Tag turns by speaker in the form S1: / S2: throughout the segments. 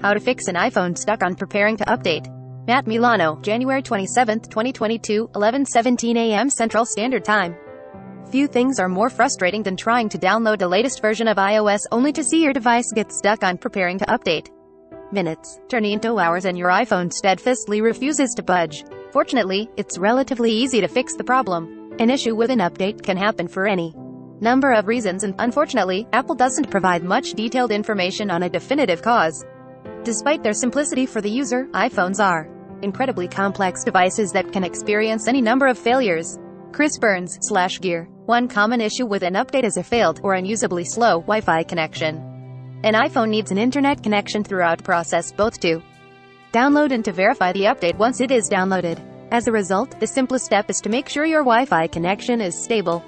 S1: How to fix an iPhone stuck on preparing to update. Matt Milano, January 27, 2022, 11:17 a.m. Central Standard Time. Few things are more frustrating than trying to download the latest version of iOS only to see your device get stuck on preparing to update. Minutes, turning into hours, and your iPhone steadfastly refuses to budge. Fortunately, it's relatively easy to fix the problem. An issue with an update can happen for any number of reasons, and unfortunately, Apple doesn't provide much detailed information on a definitive cause. Despite their simplicity for the user, iPhones are incredibly complex devices that can experience any number of failures. Chris Burns, SlashGear. One common issue with an update is a failed or unusably slow Wi-Fi connection. An iPhone needs an internet connection throughout the process, both to download and to verify the update once it is downloaded. As a result, the simplest step is to make sure your Wi-Fi connection is stable.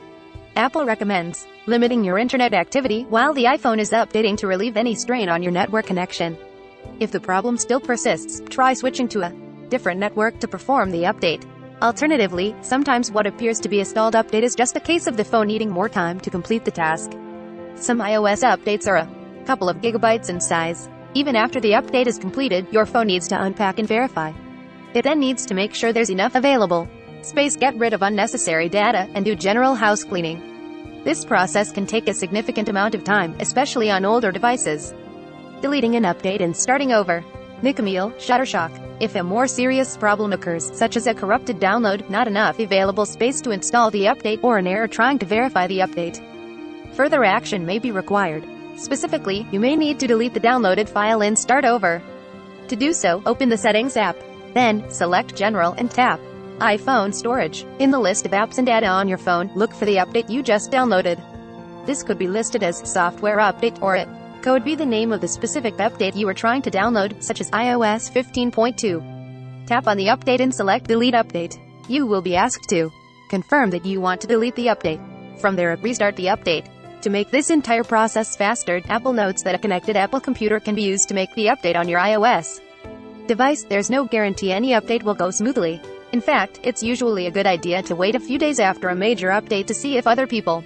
S1: Apple recommends limiting your internet activity while the iPhone is updating to relieve any strain on your network connection. If the problem still persists, try switching to a different network to perform the update. Alternatively, sometimes what appears to be a stalled update is just a case of the phone needing more time to complete the task. Some iOS updates are a couple of gigabytes in size. Even after the update is completed, your phone needs to unpack and verify. It then needs to make sure there's enough available space, get rid of unnecessary data, and do general house cleaning. This process can take a significant amount of time, especially on older devices. Deleting an update and starting over. Nick Emil, Shuttershock. If a more serious problem occurs, such as a corrupted download, not enough available space to install the update, or an error trying to verify the update, further action may be required. Specifically, you may need to delete the downloaded file and start over. To do so, open the Settings app. Then, select General and tap iPhone Storage. In the list of apps and data on your phone, look for the update you just downloaded. This could be listed as Software Update, or it could be the name of the specific update you are trying to download, such as iOS 15.2. Tap on the update and select Delete Update. You will be asked to confirm that you want to delete the update. From there, restart the update. To make this entire process faster, Apple notes that a connected Apple computer can be used to make the update on your iOS device. There's no guarantee any update will go smoothly. In fact, it's usually a good idea to wait a few days after a major update to see if other people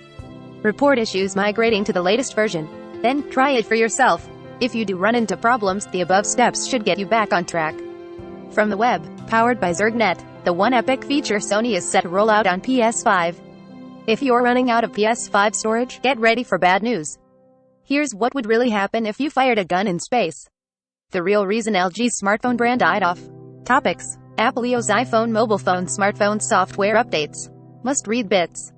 S1: report issues migrating to the latest version. Then, try it for yourself. If you do run into problems, the above steps should get you back on track. From the web, powered by ZergNet, the one epic feature Sony is set to roll out on PS5. If you're running out of PS5 storage, get ready for bad news. Here's what would really happen if you fired a gun in space. The real reason LG's smartphone brand died off. Topics: Apple iOS, iPhone, mobile phone, smartphone software updates. Must-read bits.